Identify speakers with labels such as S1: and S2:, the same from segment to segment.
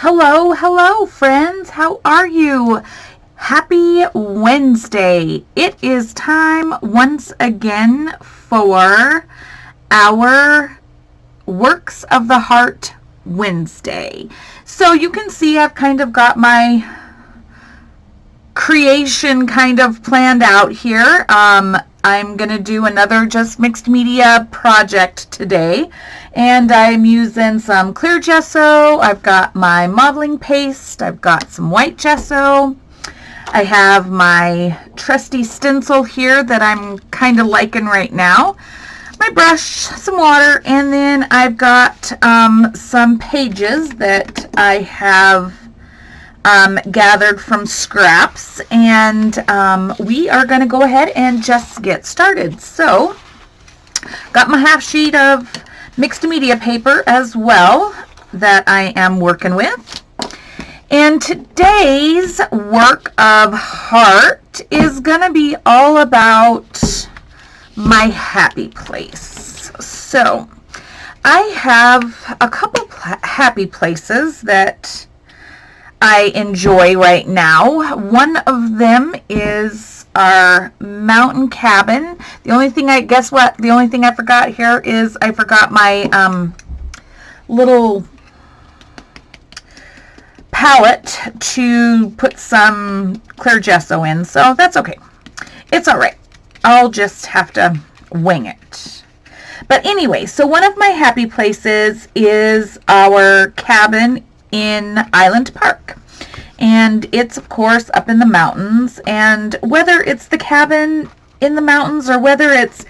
S1: Hello, hello, friends. How are you? Happy Wednesday. It is time once again for our Works of the Heart Wednesday. So you can see I've kind of got my creation kind of planned out here. I'm going to do another Just Mixed Media project today, and I'm using some clear gesso. I've got my modeling paste. I've got some white gesso. I have my trusty stencil here that I'm kind of liking right now. My brush, some water, and then I've got some pages that I have gathered from scraps, and we are going to go ahead and just get started. So, got my half sheet of mixed media paper as well that I am working with. And today's work of heart is going to be all about my happy place. So, I have a couple happy places that I enjoy right now. One of them is our mountain cabin. The only thing I forgot here is I forgot my little palette to put some clear gesso in, so that's okay. It's all right. I'll just have to wing it. But anyway, so one of my happy places is our cabin in Island Park, and it's of course up in the mountains. And whether it's the cabin in the mountains or whether it's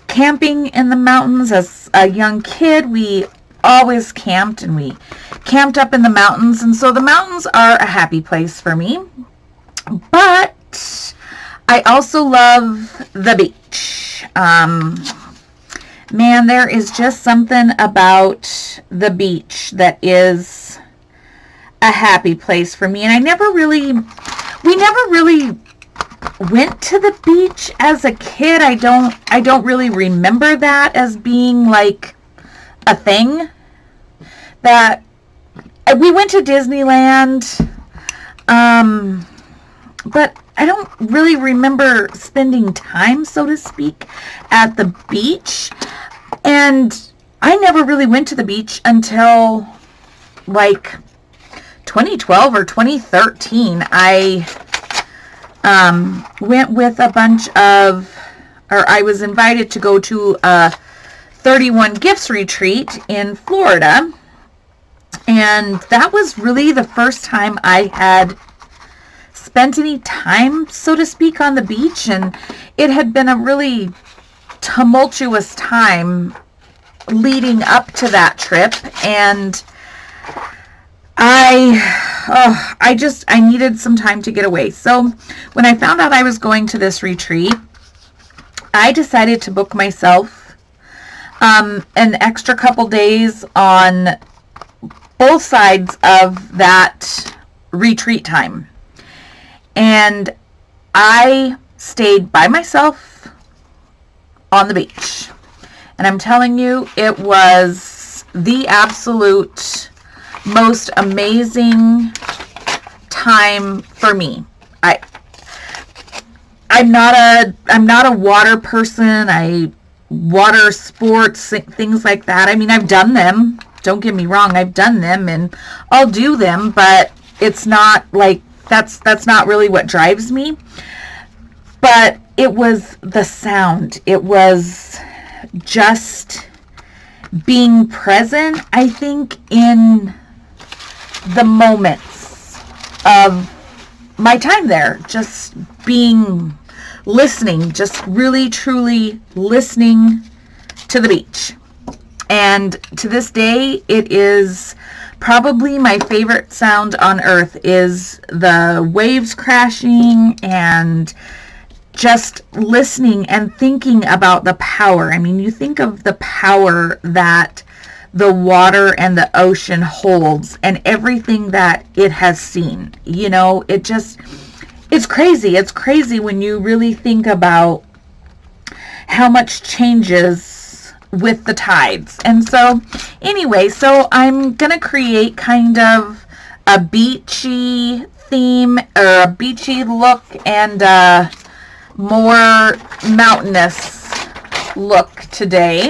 S1: camping in the mountains, as a young kid we always camped, and we camped up in the mountains, and so the mountains are a happy place for me. But I also love the beach. Man, there is just something about the beach that is a happy place for me. And we never really went to the beach as a kid. I don't really remember that as being like a thing. That we went to Disneyland, but I don't really remember spending time, so to speak, at the beach. And I never really went to the beach until like 2012 or 2013. I went with a bunch of, or I was invited to go to a 31 Gifts retreat in Florida. And that was really the first time I had spent any time, so to speak, on the beach. And it had been a really tumultuous time leading up to that trip. And I needed some time to get away. So when I found out I was going to this retreat, I decided to book myself an extra couple days on both sides of that retreat time. And I stayed by myself on the beach. And I'm telling you, it was the absolute most amazing time for me. I'm not a water person. Water sports, things like that. I mean, I've done them. Don't get me wrong, I've done them and I'll do them, but it's not like that's not really what drives me. But it was the sound. It was just being present, I think, in the moments of my time there. Just listening, just really, truly listening to the beach. And to this day, it is probably my favorite sound on earth, is the waves crashing and just listening and thinking about the power. I mean, you think of the power that the water and the ocean holds and everything that it has seen. You know, it's crazy. It's crazy when you really think about how much changes with the tides. And so anyway, so I'm going to create kind of a beachy theme or a beachy look and a more mountainous look today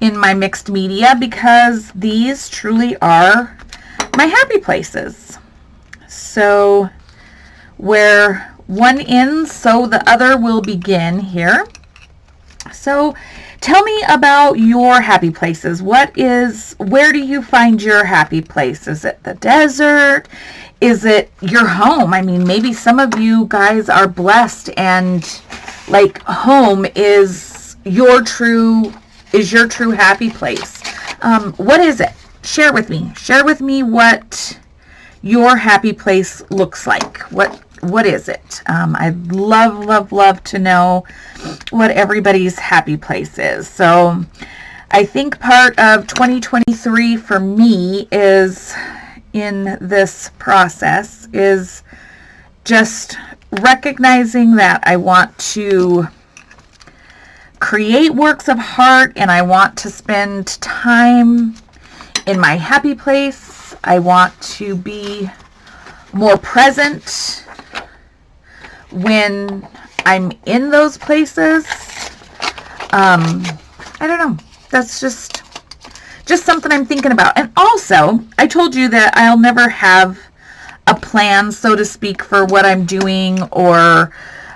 S1: in my mixed media, because these truly are my happy places. So where one ends, so the other will begin here. So tell me about your happy places. Where do you find your happy place? Is it the desert? Is it your home? I mean, maybe some of you guys are blessed and like home is your true happy place. What is it? Share with me. Share with me what your happy place looks like. What is it? I'd love to know what everybody's happy place is. So I think part of 2023 for me is in this process is just recognizing that I want to create works of art and I want to spend time in my happy place. I want to be more present when I'm in those places. I don't know. That's just something I'm thinking about. And also, I told you that I'll never have a plan, so to speak, for what I'm doing, or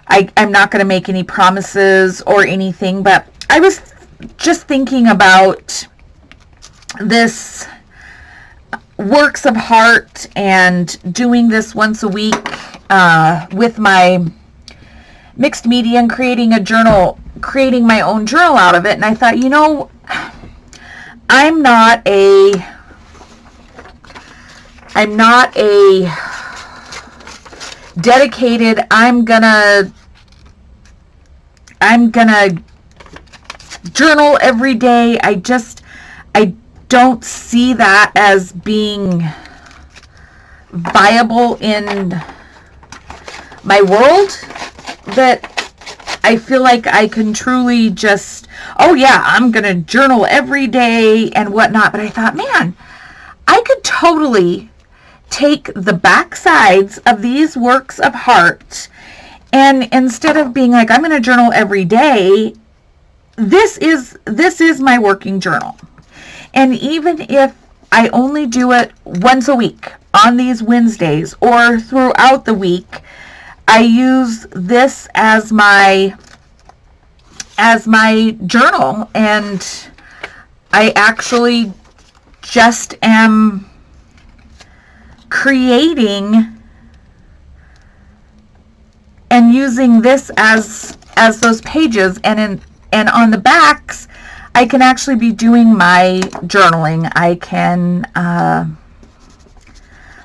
S1: I'm not going to make any promises or anything, but I was just thinking about this works of art and doing this once a week with my mixed media and creating my own journal out of it. And I thought, I'm not a dedicated, I'm gonna journal every day. I don't see that as being viable in my world, that I feel like I can truly just, oh yeah, I'm going to journal every day and whatnot. But I thought, man, I could totally take the back sides of these works of art, and instead of being like, I'm going to journal every day, this is my working journal. And even if I only do it once a week on these Wednesdays or throughout the week, I use this as my journal, and I actually just am creating and using this as those pages, and on the backs I can actually be doing my journaling. I can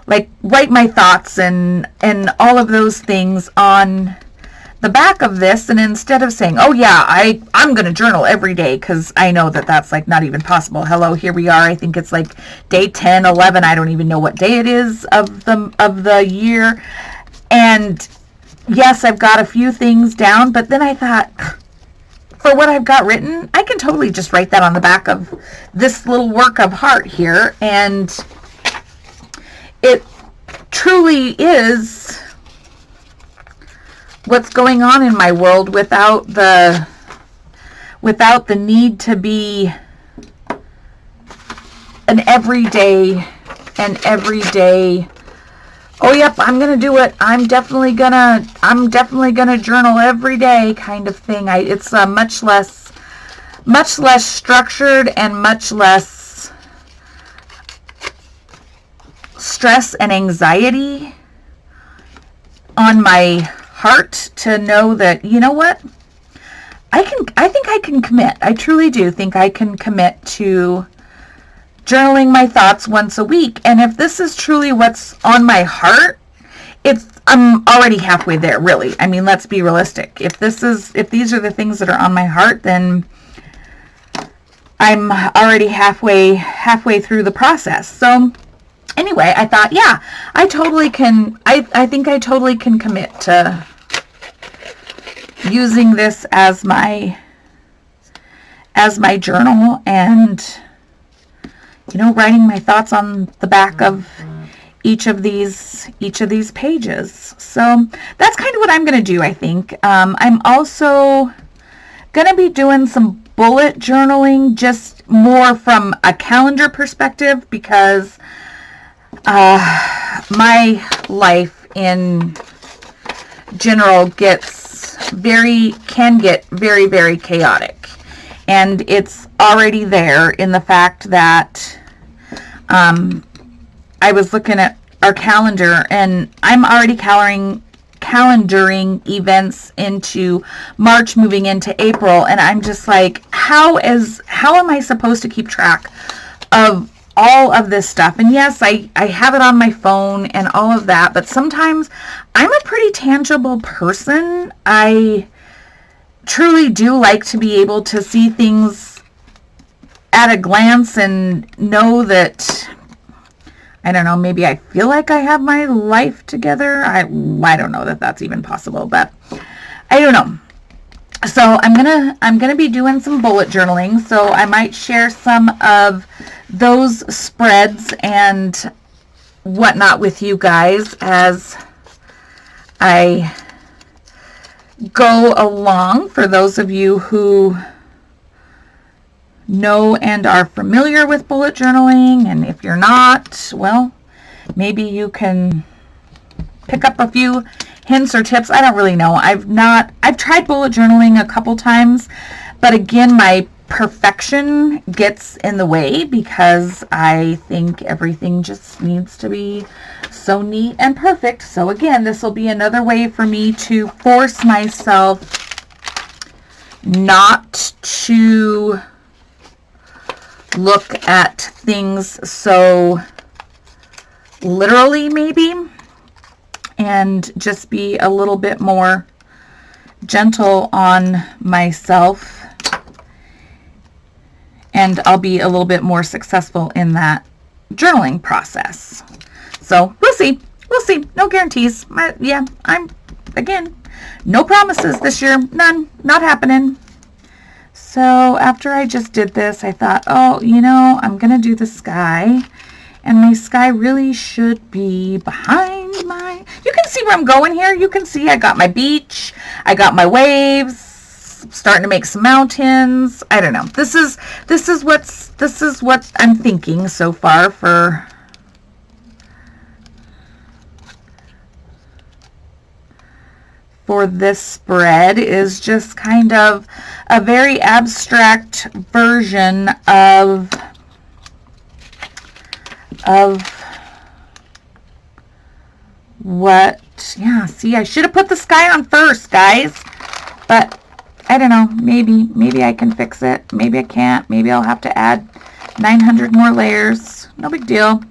S1: like write my thoughts and all of those things on the back of this. And instead of saying, oh yeah, I'm going to journal every day, because I know that that's like not even possible. Hello, here we are. I think it's like day 10, 11. I don't even know what day it is of the year. And yes, I've got a few things down, but then I thought, for what I've got written, I can totally just write that on the back of this little work of art here. And it truly is what's going on in my world without the need to be an everyday, oh yep, I'm gonna do it, I'm definitely gonna journal every day kind of thing. It's much less structured and much less stress and anxiety on my heart to know that, you know what, I think I can commit. I truly do think I can commit to journaling my thoughts once a week. And if this is truly what's on my heart, I'm already halfway there, really. I mean, let's be realistic. If these are the things that are on my heart, then I'm already halfway through the process. So anyway, I thought, yeah, I totally can. I think I totally can commit to using this as my journal, and writing my thoughts on the back of each of these pages. So that's kind of what I'm going to do, I think. I'm also going to be doing some bullet journaling, just more from a calendar perspective, because my life in general can get very, very chaotic. And it's already there in the fact that I was looking at our calendar, and I'm already calendaring events into March moving into April, and I'm just like, how am I supposed to keep track of all of this stuff? And yes, I have it on my phone and all of that, but sometimes I'm a pretty tangible person. I truly do like to be able to see things at a glance and know that, I don't know, maybe I feel like I have my life together. I don't know that that's even possible, but I don't know. So I'm gonna be doing some bullet journaling. So I might share some of those spreads and whatnot with you guys as I go along. For those of you who know and are familiar with bullet journaling, and if you're not, well, maybe you can pick up a few hints or tips. I don't really know. I've tried bullet journaling a couple times, but again, my perfection gets in the way because I think everything just needs to be so neat and perfect. So again, this will be another way for me to force myself not to look at things so literally, maybe, and just be a little bit more gentle on myself, and I'll be a little bit more successful in that journaling process. So we'll see. No guarantees. Again, no promises this year. None. Not happening. So after I just did this, I thought, oh, I'm going to do the sky. And my sky really should be behind you can see where I'm going here. You can see I got my beach. I got my waves. Starting to make some mountains. I don't know. This is what I'm thinking so far for this spread, is just kind of a very abstract version of what, see, I should have put the sky on first, guys, but I don't know, maybe I can fix it, maybe I can't, maybe I'll have to add 900 more layers, no big deal,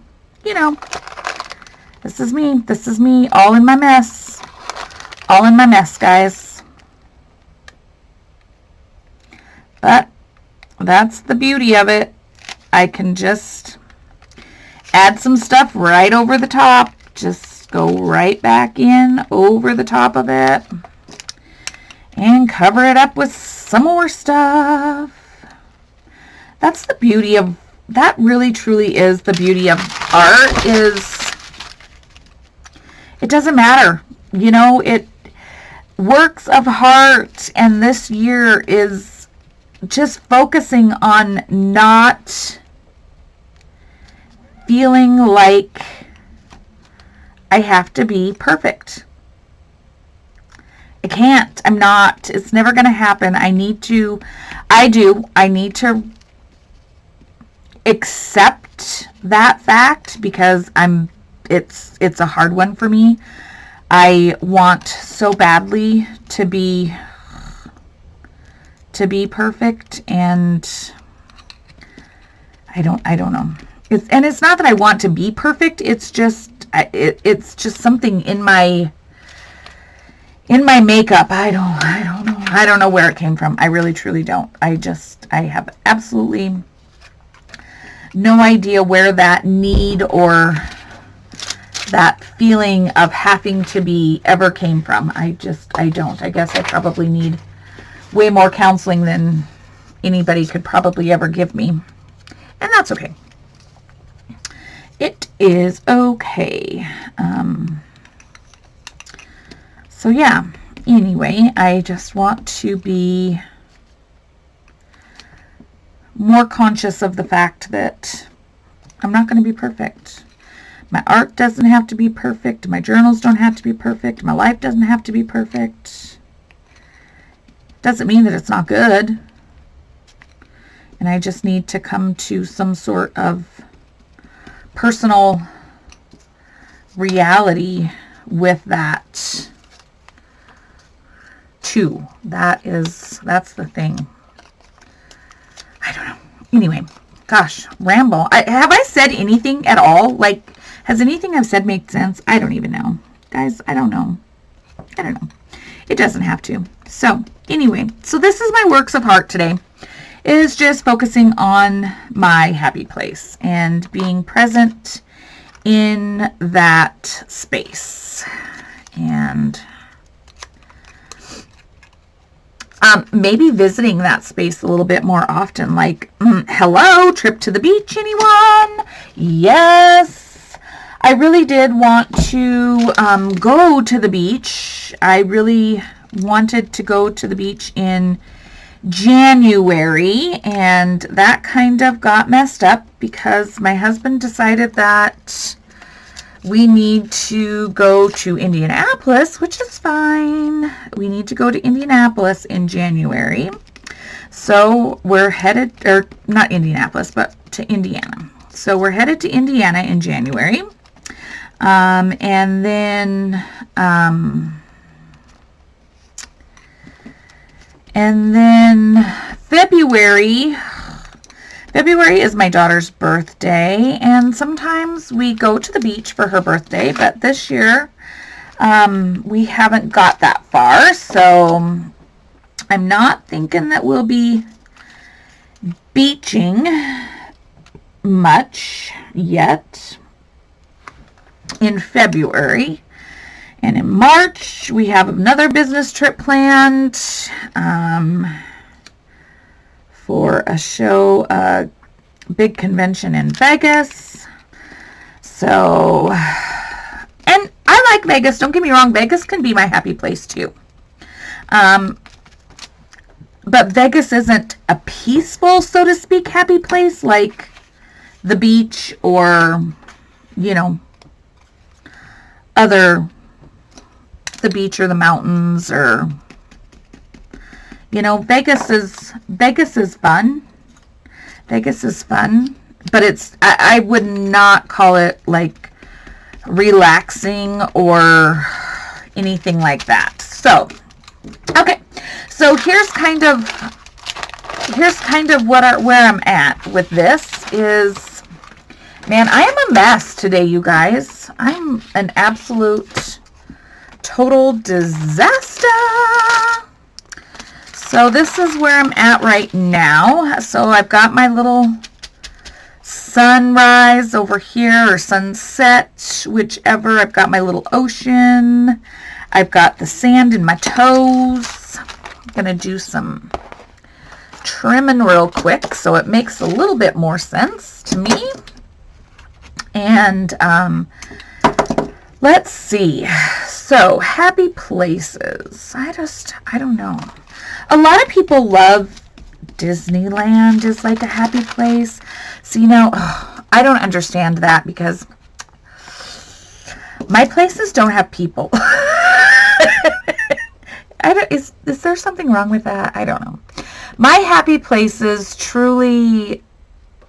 S1: this is me, all in my mess, guys, but that's the beauty of it. I can just add some stuff right over the top, just go right back in over the top of it and cover it up with some more stuff. That's the beauty of, that really truly is the beauty of art, is it doesn't matter, it works of art, and this year is just focusing on not feeling like I have to be perfect. I can't. I'm not. It's never going to happen. I need to accept that fact, because it's a hard one for me. I want so badly to be perfect, and I don't know. It's not that I want to be perfect. It's just something in my makeup. I don't know. I don't know where it came from. I really truly don't. I have absolutely no idea where that need or that feeling of having to be ever came from. I don't. I guess I probably need way more counseling than anybody could probably ever give me. And that's okay. it is okay. So yeah, anyway, I just want to be more conscious of the fact that I'm not going to be perfect. My art doesn't have to be perfect. My journals don't have to be perfect. My life doesn't have to be perfect. Doesn't mean that it's not good. And I just need to come to some sort of personal reality with that too. That's the thing. I don't know. Anyway, gosh, ramble. Have I said anything at all? Like, has anything I've said made sense? I don't even know. Guys, I don't know. It doesn't have to. So, anyway, so this is my works of art today. It is just focusing on my happy place and being present in that space. And maybe visiting that space a little bit more often. Like, hello, trip to the beach, anyone? Yes. I really did want to go to the beach. I really wanted to go to the beach in January, and that kind of got messed up because my husband decided that we need to go to Indianapolis, which is fine. We need to go to Indianapolis in January. So we're headed, or not Indianapolis, but to Indiana. So we're headed to Indiana in January. And then February is my daughter's birthday, and sometimes we go to the beach for her birthday, but this year we haven't got that far, so I'm not thinking that we'll be beaching much yet in February. And in March, we have another business trip planned for a show, a big convention in Vegas. So, and I like Vegas. Don't get me wrong. Vegas can be my happy place too. But Vegas isn't a peaceful, so to speak, happy place like the beach or, you know, the beach or the mountains, or, you know, Vegas is fun. Vegas is fun, but I would not call it like relaxing or anything like that. So, okay. So here's kind of where I'm at with this is, man, I am a mess today, you guys. I'm an absolute total disaster. So this is where I'm at right now. So I've got my little sunrise over here, or sunset, whichever. I've got my little ocean. I've got the sand in my toes. I'm going to do some trimming real quick so it makes a little bit more sense to me. And let's see. So, happy places. I don't know. A lot of people love Disneyland is like a happy place. So, you know, I don't understand that because my places don't have people. Is there something wrong with that? I don't know. My happy places truly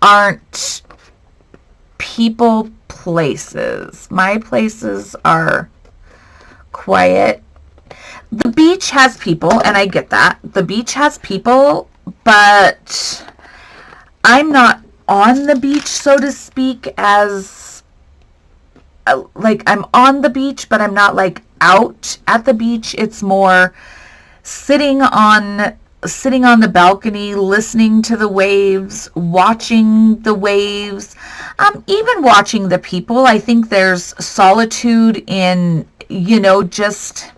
S1: aren't people places. My places are quiet. The beach has people, and I get that. The beach has people, but I'm not on the beach, so to speak, as like I'm on the beach, but I'm not like out at the beach. It's more sitting on the balcony, listening to the waves, watching the waves, even watching the people. I think there's solitude in, you know, just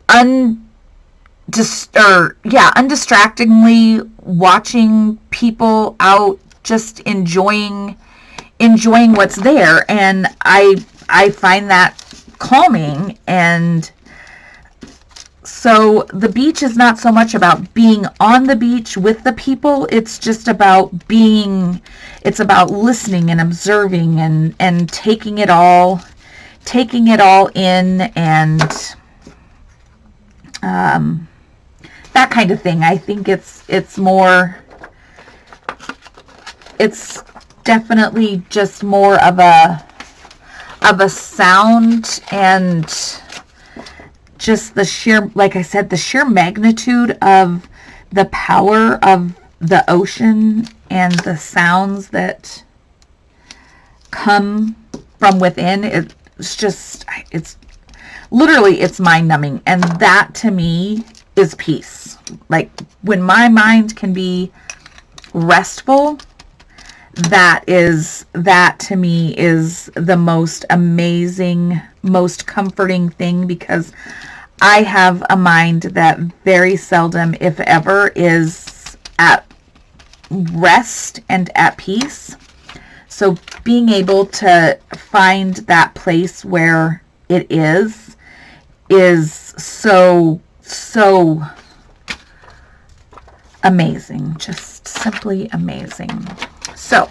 S1: undistractingly watching people out, just enjoying enjoying what's there. And I find that calming. And so the beach is not so much about being on the beach with the people. It's just about it's about listening and observing and taking it all in, and that kind of thing. I think it's definitely just more of a sound, and just the sheer, like I said, the sheer magnitude of the power of the ocean and the sounds that come from within. It's literally, it's mind-numbing. And that to me is peace. Like, when my mind can be restful, that to me is the most amazing, most comforting thing, because I have a mind that very seldom, if ever, is at rest and at peace. So being able to find that place where it is so amazing. Just simply amazing. So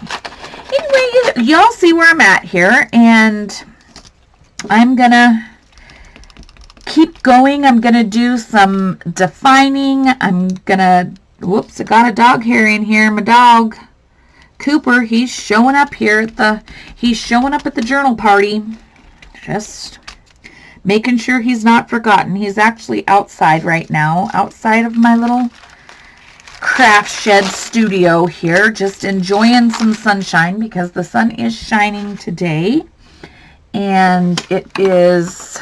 S1: anyway, y'all see where I'm at here, and I'm gonna keep going. I'm gonna do some defining. Whoops, I got a dog hair in here. My dog Cooper, he's showing up here at the journal party. Just making sure he's not forgotten. He's actually outside right now, outside of my little craft shed studio here, just enjoying some sunshine, because the sun is shining today, and it's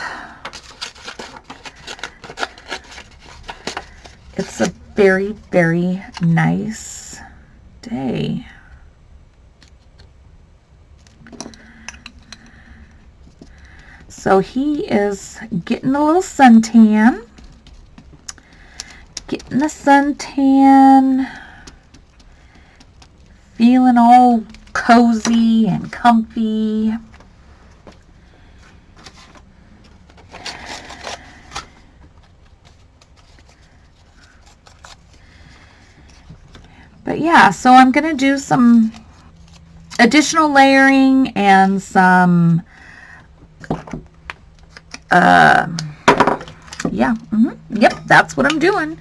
S1: a very, very nice day. So he is getting a little suntan. Getting the suntan. Feeling all cozy and comfy. But yeah, so I'm going to do some additional layering and some yep, that's what I'm doing.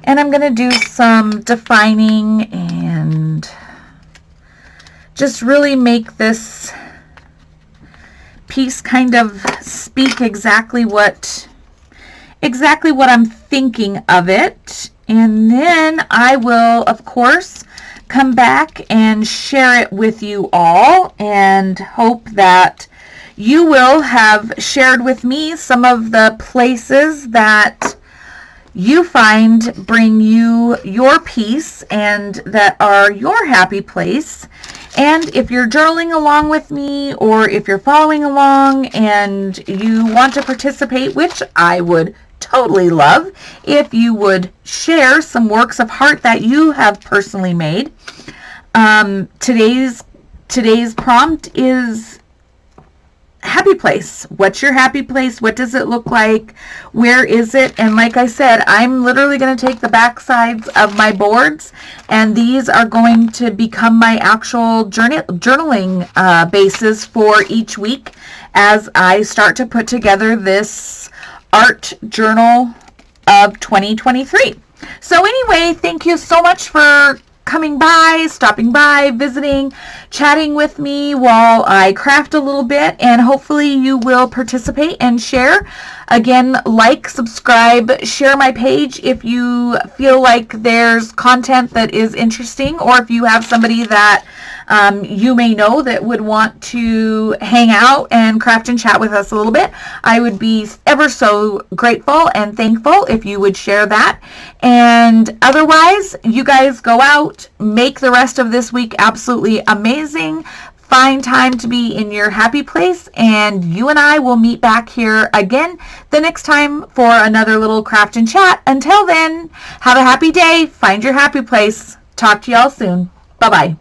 S1: And I'm going to do some defining and just really make this piece kind of speak exactly what I'm thinking of it. And then I will, of course, come back and share it with you all, and hope that you will have shared with me some of the places that you find bring you your peace and that are your happy place. And if you're journaling along with me, or if you're following along and you want to participate, which I would totally love, if you would share some works of art that you have personally made. Today's prompt is happy place. What's your happy place? What does it look like? Where is it? And like I said, I'm literally going to take the back sides of my boards, and these are going to become my actual journaling bases for each week as I start to put together this art journal of 2023. So anyway, thank you so much for coming by, stopping by, visiting, chatting with me while I craft a little bit, and hopefully you will participate and share. Again, like, subscribe, share my page if you feel like there's content that is interesting, or if you have somebody that you may know that would want to hang out and craft and chat with us a little bit. I would be ever so grateful and thankful if you would share that. And otherwise, you guys go out, make the rest of this week absolutely amazing. Find time to be in your happy place, and you and I will meet back here again the next time for another little craft and chat. Until then, have a happy day. Find your happy place. Talk to y'all soon. Bye-bye.